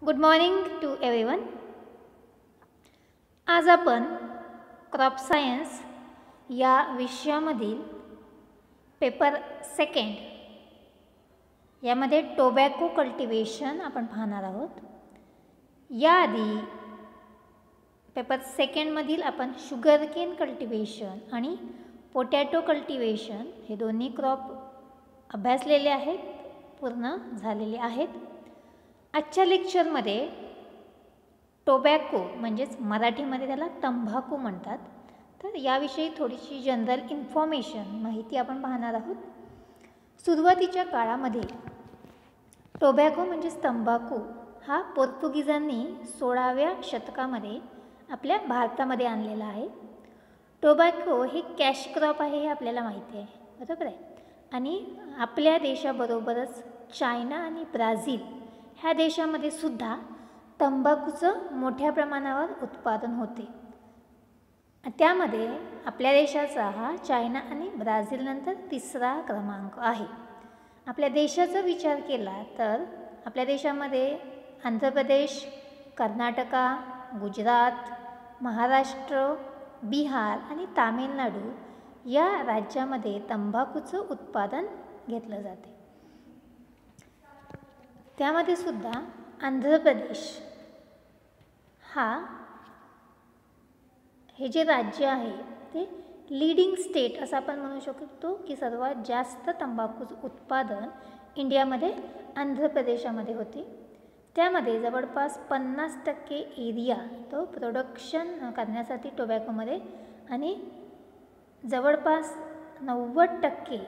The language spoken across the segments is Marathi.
Good morning to everyone. आज आपण क्रॉप सायन्स या विषयामधील पेपर सेकंड यामध्ये टोबॅको कल्टिवेशन आपण पाहणार आहोत. याआधी पेपर सेकंडमधील आपण शुगरकेन कल्टिवेशन आणि पोटॅटो कल्टिवेशन हे दोन्ही क्रॉप अभ्यासलेले आहेत, पूर्ण झालेले आहेत. आजच्या लेक्चरमध्ये टोबॅको म्हणजेच मराठीमध्ये त्याला तंबाखू म्हणतात, तर याविषयी थोडीशी जनरल इन्फॉर्मेशन माहिती आपण पाहणार आहोत. सुरुवातीच्या काळामध्ये टोबॅको म्हणजेच तंबाखू हा पोर्तुगीजांनी 16व्या शतकामध्ये आपल्या भारतामध्ये आणलेला आहे. टोबॅको हे कॅश क्रॉप आहे हे आपल्याला माहिती आहे, बरोबर आहे. आणि आपल्या देशाबरोबरच चायना आणि ब्राझील ह्या देशामध्ये सुद्धा तंबाखूचं मोठ्या प्रमाणावर उत्पादन होते. त्यामध्ये आपल्या देशाचा हा चायना आणि ब्राझीलनंतर तिसरा क्रमांक आहे. आपल्या देशाचा विचार केला तर आपल्या देशामध्ये आंध्र प्रदेश, कर्नाटका, गुजरात, महाराष्ट्र, बिहार आणि तामिळनाडू या राज्यामध्ये तंबाखूचं उत्पादन घेतलं जाते. त्यामध्ये सुद्धा आंध्र प्रदेश हे जे राज्य आहे ते लीडिंग स्टेट असं आपण म्हणू शकतो की सर्वात जास्त तंबाखूचं उत्पादन इंडियामध्ये आंध्र प्रदेशामध्ये होते. त्यामध्ये जवळपास 50% एरिया तो प्रोडक्शन करण्यासाठी टोबॅकोमध्ये आणि जवळपास 90%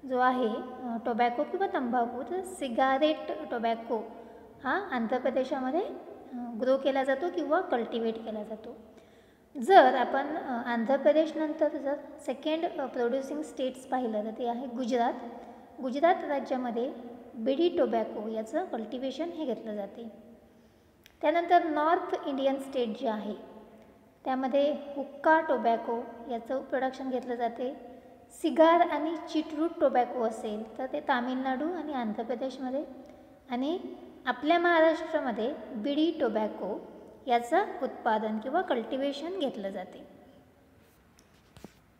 जो आहे टोबॅको किंवा तंबाखू तर सिगारेट टोबॅको हा आंध्र प्रदेशामध्ये ग्रो केला जातो किंवा कल्टिवेट केला जातो. जर आपण आंध्र प्रदेशनंतर जर सेकंड प्रोड्युसिंग स्टेट्स पाहिलं तर ते आहे गुजरात. गुजरात राज्यामध्ये बिडी टोबॅको याचं कल्टिवेशन हे घेतलं जाते. त्यानंतर नॉर्थ इंडियन स्टेट जे आहे त्यामध्ये हुक्का टोबॅको याचं प्रोडक्शन घेतलं जाते. सिगार आणि चिटरूट टोबॅको असेल तर ते तामिळनाडू आणि आंध्र प्रदेशमध्ये, आणि आपल्या महाराष्ट्रामध्ये बिडी टोबॅको याचं उत्पादन किंवा कल्टिवेशन घेतलं जाते.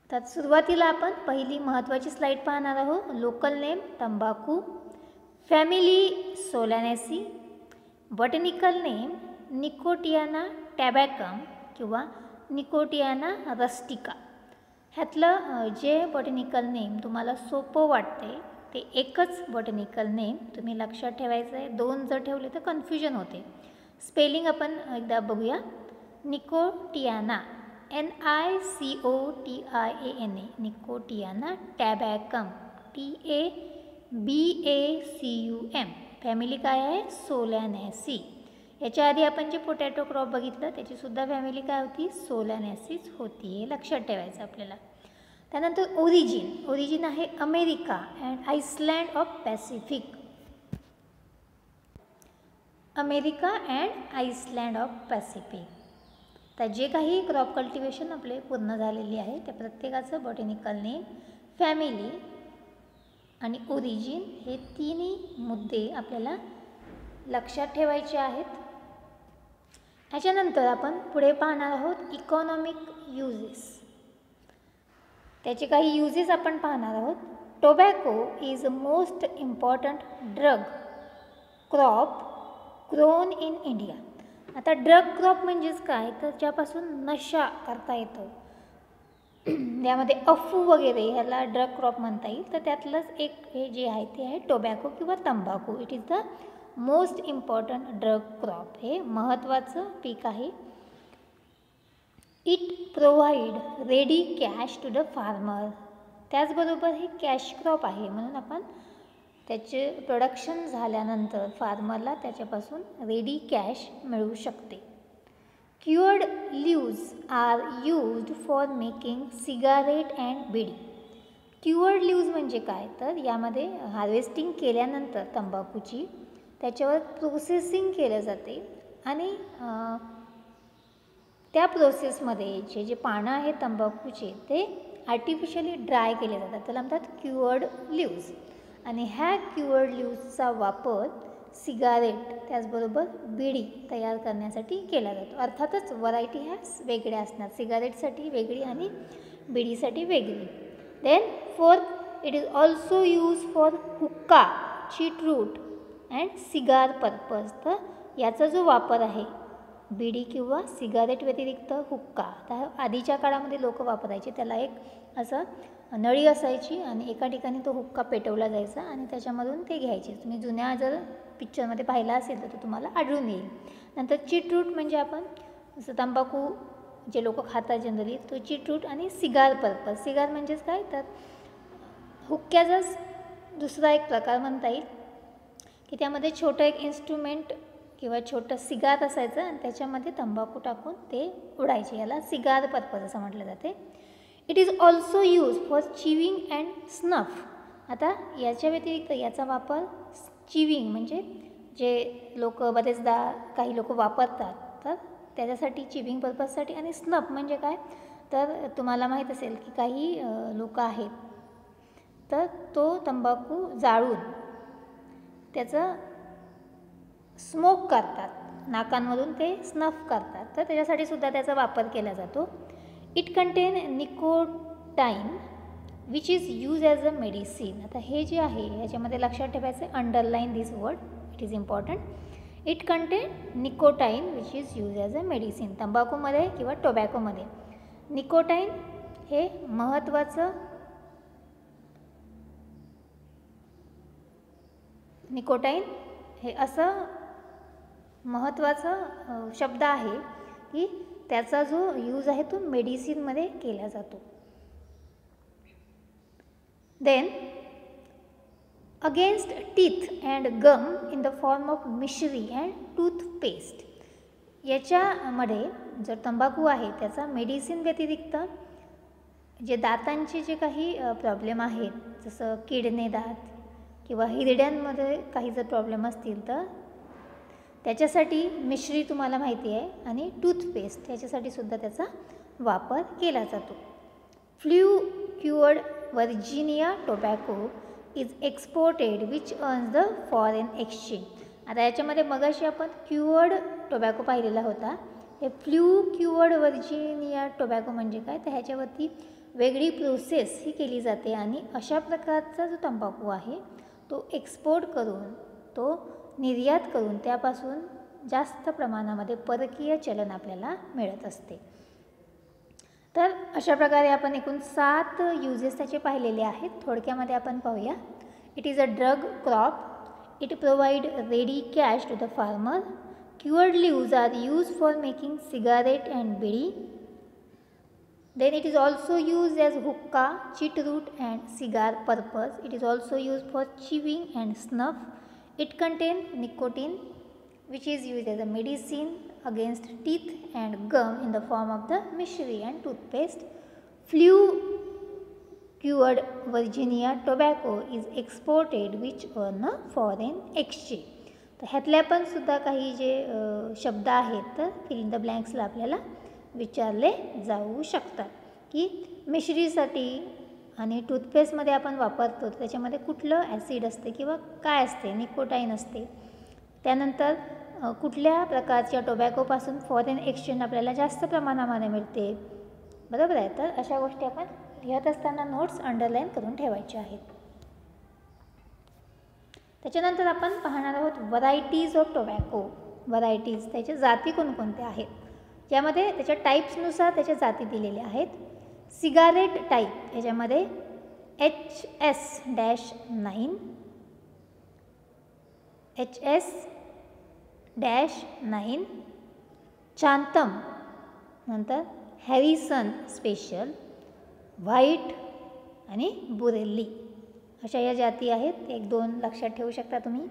तर सुरुवातीला आपण पहिली महत्त्वाची स्लाईड पाहणार आहोत. लोकल नेम तंबाखू, फॅमिली सोलॅनेसी, बॉटॅनिकल नेम निकोटियाना टॅबॅकम किंवा निकोटियाना रस्टिका. ह्यातलं जे बॉटॅनिकल नेम तुम्हाला सोपं वाटते ते एकच बॉटॅनिकल नेम तुम्ही लक्षात ठेवायचं आहे. दोन जर ठेवले तर कन्फ्युजन होते. स्पेलिंग आपण एकदा बघूया. Nicotiana NICOTIANA Nicotiana tabacum TABACUM. Family काय आहे? सोलॅनेसी. याच्या आधी आपण जे पोटॅटो क्रॉप बघितलं त्याचीसुद्धा फॅमिली काय होती? सोलॅनेसीच होती. हे लक्षात ठेवायचं आपल्याला. त्यानंतर ओरिजिन आहे America and Iceland of Pacific. America and Iceland of Pacific. तर जे काही क्रॉप कल्टिवेशन आपले पूर्ण झालेली आहे त्या प्रत्येकाचं बॉटॅनिकल नेम, फॅमिली आणि ओरिजिन हे तिन्ही मुद्दे आपल्याला लक्षात ठेवायचे आहेत. ह्याच्यानंतर आपण पुढे पाहणार आहोत इकॉनॉमिक युजेस. त्याचे काही युजेस आपण पाहणार आहोत. Tobacco is a most important drug crop grown in India. आता ड्रग क्रॉप म्हणजेच काय तर ज्यापासून नशा करता येतो, यामध्ये अफू वगैरे ह्याला ड्रग क्रॉप म्हणता येईल. तर त्यातलंच एक हे जे आहे ते आहे टोबॅको किंवा तंबाखू. It is the most important drug crop. हे महत्त्वाचं पीक आहे. It provide ready cash to the farmer. त्याचबरोबर हे कॅश क्रॉप आहे म्हणून आपण त्याचे प्रोडक्शन झाल्यानंतर फार्मरला त्याच्यापासून रेडी कॅश मिळू शकते. Cured leaves are used for making cigarette and bidi. Cured leaves म्हणजे काय तर यामध्ये हार्वेस्टिंग केल्यानंतर तंबाखूची त्याच्यावर प्रोसेसिंग केलं जाते आणि त्या प्रोसेसमध्ये जे पानं आहेत तंबाखूचे ते आर्टिफिशियली ड्राय केले जातात. त्याला म्हणतात क्युअर्ड लीव्ज. आणि ह्या क्युअर्ड लीव्जचा वापर सिगारेट त्याचबरोबर बिडी तयार करण्यासाठी केला जातो. अर्थातच व्हरायटी ह्या वेगळ्या असणार, सिगारेटसाठी वेगळी आणि बिडीसाठी वेगळी. Then fourth, it is also use for hookah, cheroot and cigar purpose. तर याचा जो वापर आहे बिडी किंवा सिगारेट व्यतिरिक्त हुक्का, तर आधीच्या काळामध्ये लोक वापरायचे. त्याला एक असं नळी असायची आणि एका ठिकाणी तो हुक्का पेटवला जायचा आणि त्याच्यामधून ते घ्यायचे. तुम्ही जुन्या जर पिक्चरमध्ये पाहिला असेल तर तो तुम्हाला आढळून येईल. नंतर चीटरूट म्हणजे आपण जसं तंबाखू जे लोक खातात जनरली, तो चीटरूट आणि सिगार पर्पज. सिगार म्हणजेच काय, तर हुक्क्याचाच दुसरा एक प्रकार म्हणता येईल की त्यामध्ये छोटं एक इन्स्ट्रुमेंट किंवा छोटं सिगार असायचं आणि त्याच्यामध्ये तंबाखू टाकून ते उडायचे. याला सिगार पर्पज असं म्हटलं जाते. It is also use for chewing and snuff. आता याच्या व्यतिरिक्त याचा वापर चिविंग म्हणजे जे लोक बरेचदा काही लोक वापरतात तर त्याच्यासाठी चिविंग पर्पजसाठी, आणि स्नफ म्हणजे काय, तर तुम्हाला माहीत असेल की काही लोक आहेत तर तो तंबाखू जाळून त्याचं स्मोक करतात, नाकांमधून ते स्नफ करतात, तर त्याच्यासाठी सुद्धा त्याचा वापर केला जातो. It contain nicotine which is use as a medicine. आता हे जे आहे याच्यामध्ये लक्षात ठेवायचं, underline this word, it is important. It contain nicotine which is use as a medicine. तंबाखूमध्ये किंवा टोबॅकोमध्ये निकोटाईन हे महत्त्वाचं, निकोटाईन हे असं महत्त्वाचं शब्द आहे की त्याचा जो यूज आहे तो मेडिसिनमध्ये केला जातो. Then against teeth and gum in the form of mishri and toothpaste. याच्यामध्ये जर तंबाखू आहे त्याचा मेडिसिन व्यतिरिक्त जे दातांचे जे काही प्रॉब्लेम आहेत, जसं किडनी दात किंवा हिरड्यांमध्ये काही जर प्रॉब्लेम असतील तर त्याच्यासाठी मिश्री तुम्हाला माहिती आहे, आणि टूथपेस्ट याच्यासाठी सुद्धा त्याचा वापर केला जातो. Flue cured Virginia tobacco is exported which earns the foreign exchange. आता याच्यामध्ये मगाशी आपण क्युअर्ड टोबॅको पाहिलेला होता. हे फ्ल्यू क्युअर्ड व्हर्जिनिया टोबॅको म्हणजे काय, तर ह्याच्यावरती वेगळी प्रोसेस ही केली जाते आणि अशा प्रकारचा जो तंबाखू आहे तो एक्सपोर्ट करून, तो निर्यात करून त्यापासून जास्त प्रमाणामध्ये परकीय चलन आपल्याला मिळत असते. तर अशा प्रकारे आपण एकूण 7 युजेस त्याचे पाहिलेले आहेत. थोडक्यामध्ये आपण पाहूया. It is a drug crop. It provide ready cash to the farmer. Cured leaves are use for making cigarette and bidi. Then it is also used as hookah, cheetroot and cigar purpose. It is also used for chewing and snuff. It contains nicotine which is used as a medicine against teeth and gum in the form of the mishri and toothpaste. Flue cured Virginia tobacco is exported which earn a foreign exchange. तर ह्यातल्या पण सुद्धा काही जे शब्द आहेत तर फिल इन द ब्लँक्सला आपल्याला विचारले जाऊ शकतात की मिश्रीसाठी आणि टूथपेस्टमध्ये आपण वापरतो त्याच्यामध्ये कुठलं ॲसिड असते किंवा काय असते, निकोटाईन असते. त्यानंतर कुठल्या प्रकारच्या टोबॅकोपासून फॉरेन एक्सचेंज आपल्याला जास्त प्रमाणामध्ये मिळते, बरोबर आहे. तर अशा गोष्टी आपण लिहत असताना नोट्स अंडरलाईन करून ठेवायच्या आहेत. त्याच्यानंतर आपण पाहणार आहोत व्हरायटीज ऑफ टोबॅको. व्हरायटीज त्याच्या जाती कोणकोणत्या आहेत, ज्यामध्ये त्याच्या टाईप्सनुसार त्याच्या जाती दिलेल्या आहेत. सिगारेट टाईप याच्यामध्ये HS-9, HS-9, चांतम, नंतर हॅरिसन स्पेशल, व्हाईट आणि बुरेल्ली अशा या जाती आहेत. 1-2 लक्षात ठेवू शकता तुम्ही.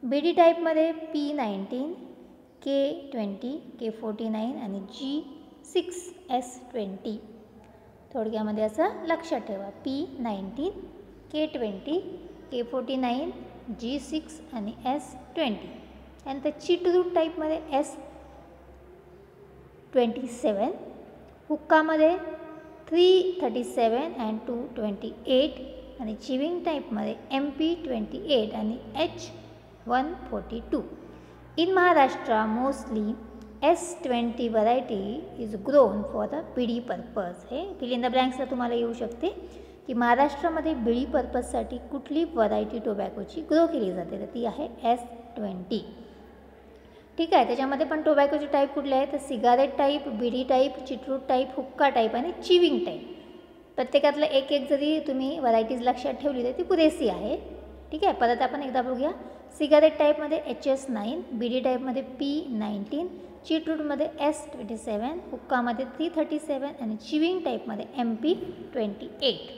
बीडी टाईपमध्ये P19, K20, K49 आणि G6S20. थोडक्यामध्ये असं लक्षात ठेवा, P19, K20, K49, G6 आणि S20. त्यानंतर चीटरूट टाईपमध्ये S27, हुक्कामध्ये 337 and 228 आणि चिविंग टाईपमध्ये MP28 आणि 142. In Maharashtra, mostly S20 variety is grown for the बिडी पर्पज. हे फिल इन द ब्लँक्सला तुम्हाला येऊ शकते की महाराष्ट्रामध्ये बिडी पर्पजसाठी कुठली व्हरायटी टोबॅकोची ग्रो केली जाते, तर ती आहे S20. ठीक आहे. त्याच्यामध्ये पण टोबॅकोचे टाईप कुठले आहेत, तर सिगारेट टाईप, बिडी टाईप, चिटरूट टाईप, हुक्का टाईप आणि चिविंग टाईप. प्रत्येकातलं एक एक जरी तुम्ही व्हरायटीज लक्षात ठेवली तर ती पुरेसी आहे. ठीक आहे. परत आपण एकदा बघूया. सिगारेट टाईपमध्ये HS9, बिडी टाईपमध्ये P19, चिटरूटमध्ये S27, हुक्कामध्ये 337 आणि चिविंग टाईपमध्ये MP28.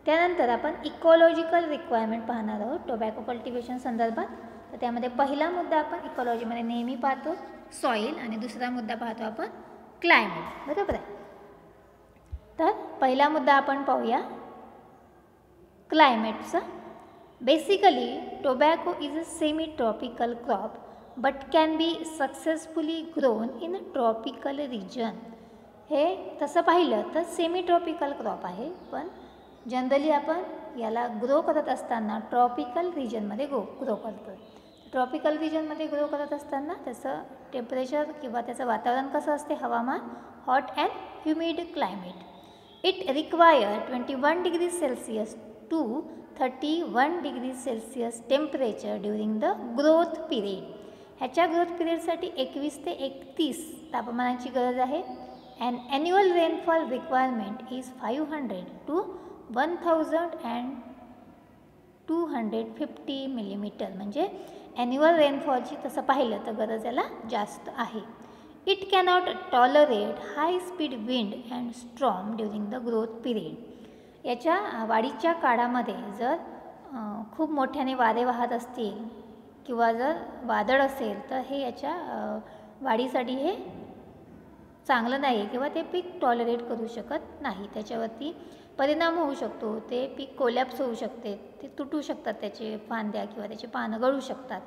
त्यानंतर आपण इकॉलॉजिकल रिक्वायरमेंट पाहणार आहोत टोबॅको कल्टिवेशन संदर्भात. तर त्यामध्ये पहिला मुद्दा आपण इकॉलॉजीमध्ये नेहमी पाहतो सॉईल आणि दुसरा मुद्दा पाहतो आपण क्लायमेट. बरोबर आहे. तर पहिला मुद्दा आपण पाहूया क्लायमेटचा. Basically tobacco is a semi tropical crop but can be successfully grown in a tropical region. हे तसं पाहिलं तर सेमी ट्रॉपिकल क्रॉप आहे, पण जनरली आपण याला ग्रो करत असताना ट्रॉपिकल रिजनमध्ये ग्रो करतो. ट्रॉपिकल रिजनमध्ये ग्रो करत असताना त्याचं टेम्परेचर किंवा त्याचं वातावरण कसं असते, हवामान hot and humid climate. It require 21 degree Celsius to 31 degree Celsius temperature during the growth period. ह्याच्या ग्रोथ पिरियडसाठी 21 ते 31 तापमानाची गरज आहे. And annual rainfall requirement is 500 to 1250 millimetre. म्हणजे ॲन्युअल रेनफॉलची तसं पाहिलं तर गरज याला जास्त आहे. It cannot tolerate high speed wind and storm during the growth period. याच्या वाढीच्या काळामध्ये जर खूप मोठ्याने वारे वाहत असतील किंवा जर वादळ असेल तर हे याच्या वाढीसाठी हे चांगलं नाही किंवा ते पीक टॉलरेट करू शकत नाही. त्याच्यावरती परिणाम होऊ शकतो. ते पीक कोलॅप्स होऊ शकते, ते तुटू शकतात, त्याचे फांद्या किंवा त्याचे पानं गळू शकतात.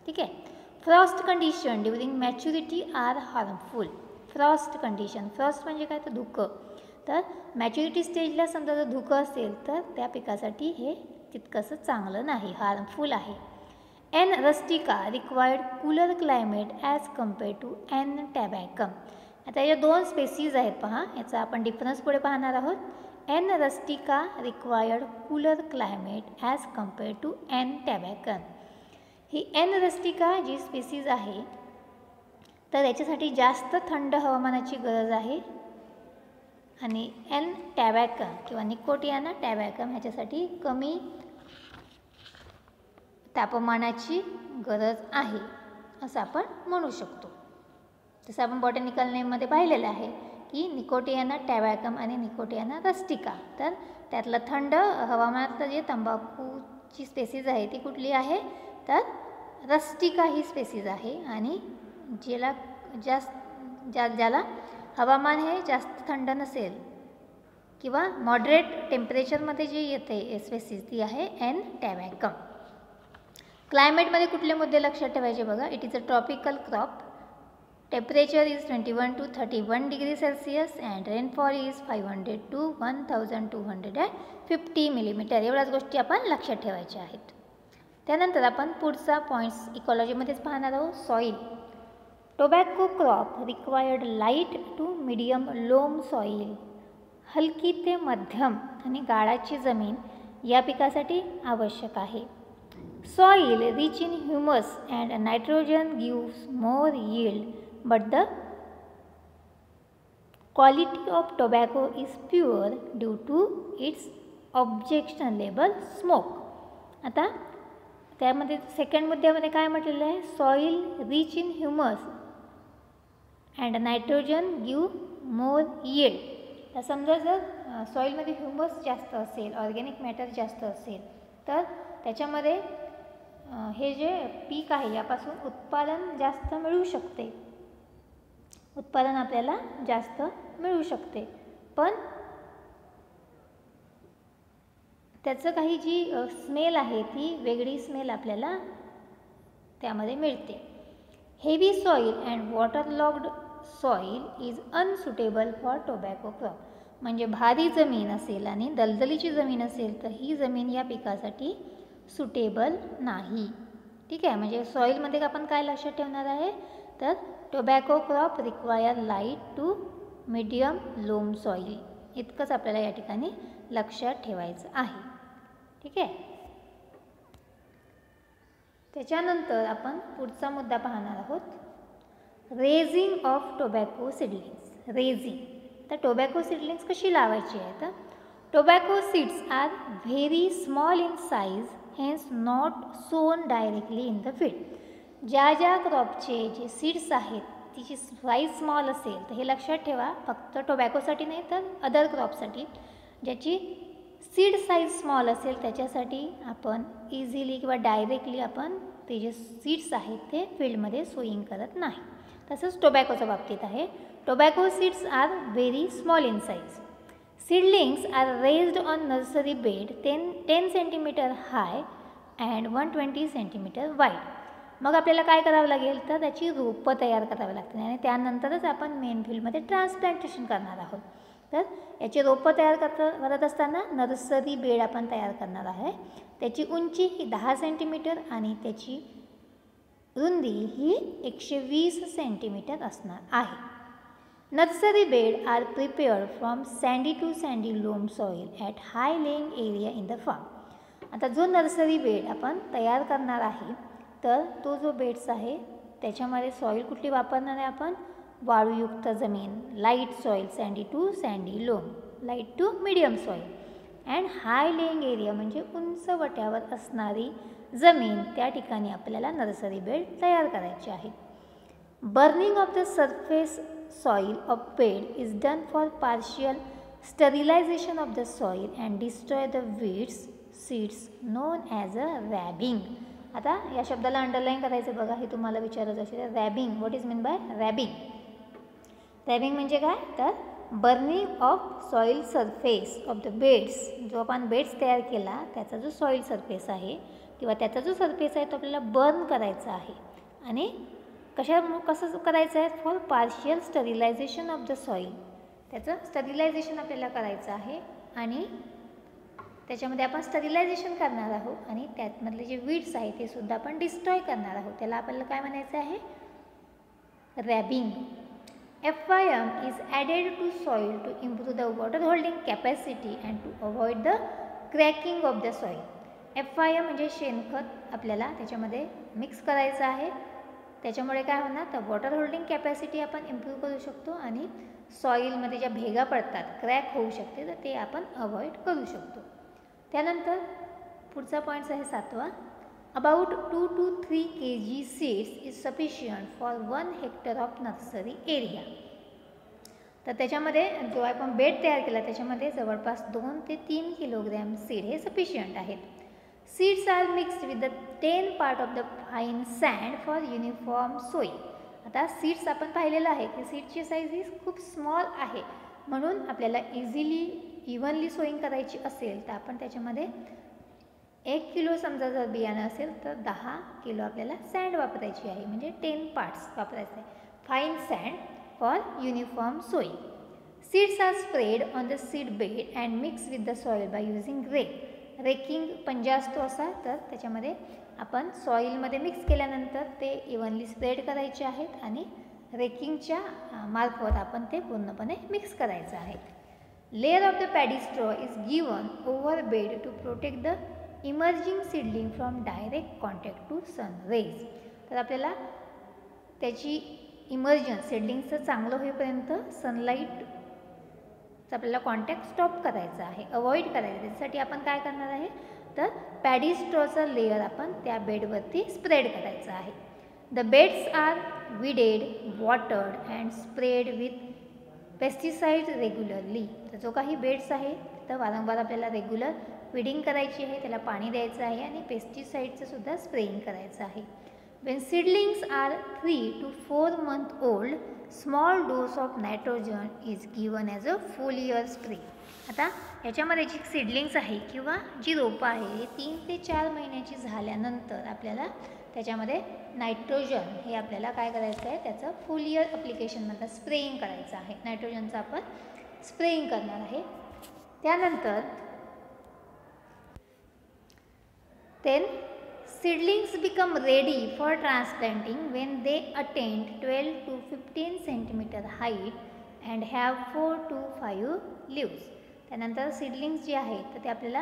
ठीक आहे. Frost condition during maturity are harmful. Frost condition, frost म्हणजे काय तर धुकं. तर मॅच्युरिटी स्टेजला समजा जर धुकं असेल तर त्या पिकासाठी हे तितकंसं चांगलं नाही, हार्मफुल आहे. N rustica required cooler climate as compare to N tabacum. आता या दोन स्पेसीज आहेत पहा, याचा आपण डिफरन्स पुढे पाहणार आहोत. N rustica required cooler climate as compare to N tabacum. ही एन रस्टिका जी स्पेसीज आहे तर याच्यासाठी जास्त थंड हवामानाची गरज आहे आणि एन टॅबॅकम किंवा निकोटियाना टॅबॅकम ह्याच्यासाठी कमी तापमानाची गरज आहे असं आपण म्हणू शकतो. जसं आपण बॉटॅनिकल नेममध्ये पाहिलेलं आहे की निकोटियाना टॅबॅकम आणि निकोटियाना रस्टिका. तर त्यातलं थंड हवामानातलं जे तंबाखूची स्पेसीज आहे ती कुठली आहे, तर रस्टिका ही स्पेसीज आहे. आणि ज्याला हवामान हे जास्त थंड नसेल किंवा मॉडरेट टेम्परेचरमध्ये जे येते स्पेसीज ती आहे एन टॅबॅकम. क्लायमेटमध्ये कुठले मुद्दे लक्षात ठेवायचे बघा. It is a tropical crop. Temperature is 21 to 31 degree Celsius and rainfall is 500 to 1250 millimetre. एवढ्याच गोष्टी आपण लक्षात ठेवायच्या आहेत. त्यानंतर आपण पुढचा पॉईंट्स इकॉलॉजीमध्येच पाहणार आहोत. Soil. Tobacco crop required light to medium loam soil. हलकी ते मध्यम आणि गाळाची जमीन या पिकासाठी आवश्यक आहे. Soil rich in humus and nitrogen gives more yield but the quality of tobacco is pure due to its objectionable smoke. आता त्यामध्ये सेकंड मुद्द्यामध्ये काय म्हटलेलं आहे, soil rich in humus and nitrogen give more yield. तर समजा जर सॉईलमध्ये ह्युमस जास्त असेल, ऑर्गॅनिक मॅटर जास्त असेल तर त्याच्यामध्ये हे जे पीक आहे यापासून उत्पादन जास्त मिळू शकते, उत्पादन आपल्याला जास्त मिळू शकते. पण त्याचं काही जी स्मेल आहे ती वेगळी स्मेल आपल्याला त्यामध्ये मिळते. Heavy soil and water locked soil is unsuitable for tobacco crop. म्हणजे भारी जमीन असेल आणि दलदलीची जमीन असेल तर ही जमीन या पिकासाठी सुटेबल नाही. ठीक आहे. म्हणजे सॉईलमध्ये आपण काय लक्षात ठेवणार आहे, तर tobacco crop require light to medium loam soil, इतकंच आपल्याला या ठिकाणी लक्षात ठेवायचं आहे. ठीक आहे. त्याच्यानंतर आपण पुढचा मुद्दा पाहणार आहोत, raising of tobacco seedlings. Raising, तर टोबॅको सीडलिंग्स कशी लावायची आहे, तर tobacco seeds are very small in size, hence not sown directly in the field. ज्या ज्या क्रॉपचे जे सीड्स आहेत तिची साईज स्मॉल असेल, तर हे लक्षात ठेवा, फक्त टोबॅकोसाठी नाही तर अदर क्रॉपसाठी ज्याची सीड साईज स्मॉल असेल त्याच्यासाठी आपण इझिली किंवा डायरेक्टली आपण ते जे सीड्स आहेत ते फील्डमध्ये सोईंग करत नाही. तसंच टोबॅकोच्या बाबतीत आहे. Tobacco seeds are very small in size. Seedlings are raised on nursery bed 10 centimetre high and 120 centimetre wide. मग आपल्याला काय करावं लागेल, तर त्याची रोपं तयार करावी लागतील आणि त्यानंतरच आपण मेन फील्डमध्ये ट्रान्सप्लांटेशन करणार आहोत. तर याची रोपं तयार करत असताना नर्सरी बेड आपण तयार करणार आहे. त्याची उंची ही 10 सेंटीमीटर आणि त्याची रुंदी ही 120 सेंटीमीटर असणार आहे. Nursery bed are prepared from sandy to sandy loam soil at high lying area in the farm. आता जो नर्सरी बेड आपण तयार करणार आहे, तर तो जो बेड्स आहे त्याच्यामध्ये सॉईल कुठली वापरणार आहे आपण, वाळूयुक्त जमीन, light soil, sandy to sandy loam, light to medium soil and high lying area म्हणजे उंच वट्यावर असणारी जमीन, त्या ठिकाणी आपल्याला नर्सरी बेड तयार करायची आहे. Burning of the surface soil of bed is done for partial sterilization of the soil and destroy the weeds seeds known as a rabbing. आता या शब्दाला अंडरलाईन करायचं बघा, हे तुम्हाला विचारायचं असेल. रॅबिंग, व्हॉट इज मीन बाय रॅबिंग? रॅबिंग म्हणजे काय, तर burning of soil surface of the beds. जो आपण बेड्स तयार केला त्याचा जो सॉईल सरफेस आहे किंवा त्याचा जो सरफेस आहे तो आपल्याला बर्न करायचा आहे. आणि कसं करायचं आहे, for partial sterilization of the soil, त्याचं स्टरिलायझेशन आपल्याला करायचं आहे आणि त्याच्यामध्ये आपण स्टरिलायझेशन करणार आहोत आणि त्यातमधले जे वीड्स आहे ते सुद्धा आपण डिस्ट्रॉय करणार आहोत. त्याला आपल्याला काय म्हणायचं आहे, रॅबिंग. FIM is added to soil to improve the water holding capacity and to avoid the cracking of the soil. FIM म्हणजे शेणखत आपल्याला त्याच्यामध्ये मिक्स करायचं आहे. त्याच्यामुळे काय होणार, तर वॉटर होल्डिंग कॅपॅसिटी आपण इम्प्रूव्ह करू शकतो आणि सॉईलमध्ये ज्या भेगा पडतात, क्रॅक होऊ शकते, तर ते आपण अवॉइड करू शकतो. त्यानंतर पुढचा पॉईंट्स आहे 7वा. About 2 to 3 kg seeds is sufficient for 1 hectare of nursery area. तर त्याच्यामध्ये जो आपण बेड तयार केला त्याच्यामध्ये जवळपास 2 ते 3 किलोग्रॅम सीड हे सफिशियंट आहेत. Seeds are mixed with the 10 part of the fine sand for uniform sowing. आता सीड्स आपण पाहिलेलं आहे की सीडची साईज ही खूप स्मॉल आहे, म्हणून आपल्याला इझिली इव्हनली सोईंग करायची असेल तर आपण त्याच्यामध्ये 1 किलो समजा जर बियाणं असेल तर 10 किलो आपल्याला सँड वापरायची आहे, म्हणजे 10 पार्ट्स वापरायचे आहे. Fine sand for uniform sowing. Seeds are spread on the seed bed and mix with the soil by using rake. Raking पंजा असतो असा, तर त्याच्यामध्ये आपण सॉईलमध्ये मिक्स केल्यानंतर ते इव्हनली स्प्रेड करायचे आहेत आणि रेकिंगच्या मार्फत आपण ते पूर्णपणे मिक्स करायचं आहे. Layer of the paddy straw is given over bed to protect the emerging seedling from direct contact to sun rays. तर आपल्याला त्याची इमर्जन सीडलिंगचं चांगलं होईपर्यंत सनलाईटचा आपल्याला कॉन्टॅक्ट स्टॉप करायचा आहे, अवॉइड करायचं. त्याच्यासाठी आपण काय करणार आहे, तर पॅडी स्ट्रॉचं लेअर आपण त्या बेडवरती स्प्रेड करायचं आहे. The beds are weeded, watered and spread with pesticide regularly. तर जो काही बेड्स आहे तर वारंवार आपल्याला रेग्युलर विडिंग करायची आहे, त्याला पाणी द्यायचं आहे आणि पेस्टिसाइडचं सुद्धा स्प्रेइंग करायचं आहे. When seedlings are 3 to 4 months old, small dose of nitrogen is given as a foliar spray. आता याच्यामध्ये जी सीडलिंग्स आहे किंवा जी रोपं आहे 3 ते 4 महिन्याची झाल्यानंतर आपल्याला त्याच्यामध्ये नायट्रोजन हे आपल्याला काय करायचं आहे, त्याचं फोलियर ॲप्लिकेशनमधलं स्प्रेइंग करायचं आहे. नायट्रोजनचं आपण स्प्रेइंग करणार आहे. त्यानंतर seedlings become ready for transplanting when they attain 12 to 15 centimeter height and have 4 to 5 leaves. त्यानंतर सीडलिंग्स जे आहेत तर ते आपल्याला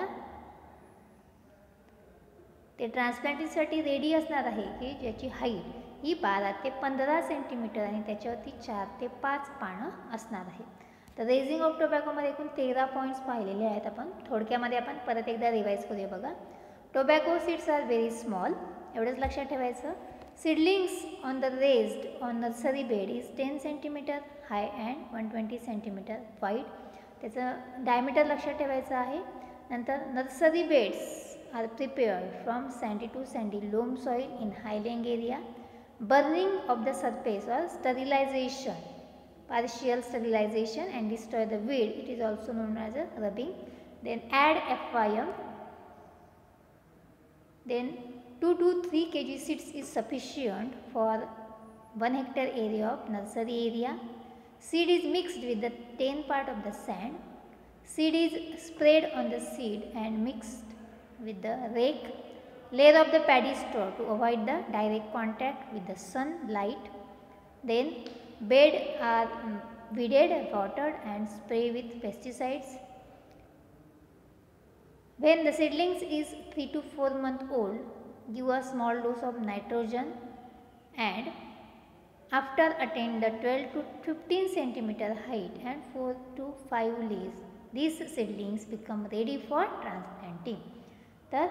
ते ट्रान्सप्लांटिंगसाठी रेडी असणार आहे की ज्याची हाईट ही 12 ते 15 सेंटीमीटर आणि त्याच्यावरती 4 ते 5 पानं असणार आहे. तर रेझिंग ऑफ टोबॅकोमध्ये एकूण 13 पॉईंट्स पाहिलेले आहेत. आपण थोडक्यामध्ये आपण परत एकदा रिवाईज करूया बघा. Tobacco seeds are very small, एवढंच लक्षात ठेवायचं. Seedlings on the raised on nursery bed is 10 centimetre high and 120 centimetre wide. त्याचं डायमीटर लक्षात ठेवायचं आहे. नंतर nursery beds are prepared from sandy to sandy loam soil in highland area. Burning of the surface or sterilization, partial sterilization and destroy the weed, it is also known as a rubbing. Then add FYM. Then 2 to 3 kg seeds is sufficient for 1 hectare area of nursery area. Seed is mixed with the 10 part of the sand. Seed is spread on the seed and mixed with the rake. Layer of the paddy straw to avoid the direct contact with the sunlight. Then bed are weeded, watered and spray with pesticides. When the seedlings is 3 to 4 month old, give a small dose of nitrogen, and after attain the 12 to 15 centimeter height and 4 to 5 leaves, these seedlings become ready for transplanting. तर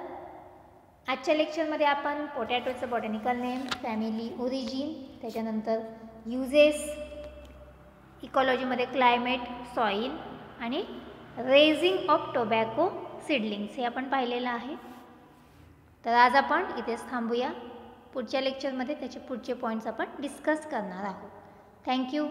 आजच्या लेक्चरमध्ये आपण पोटॅटोचं बॉटॅनिकल नेम, फॅमिली, ओरिजिन, त्याच्यानंतर युजेस, इकॉलॉजीमध्ये क्लायमेट, सॉईल आणि रेझिंग ऑफ टोबॅको सीडलिंग्स हे आपण पाहिलेलं आहे. तर आज आपण इथेच थांबूया. पुढच्या लेक्चरमध्ये त्याचे पुढचे पॉईंट्स आपण डिस्कस करणार आहोत. थँक्यू.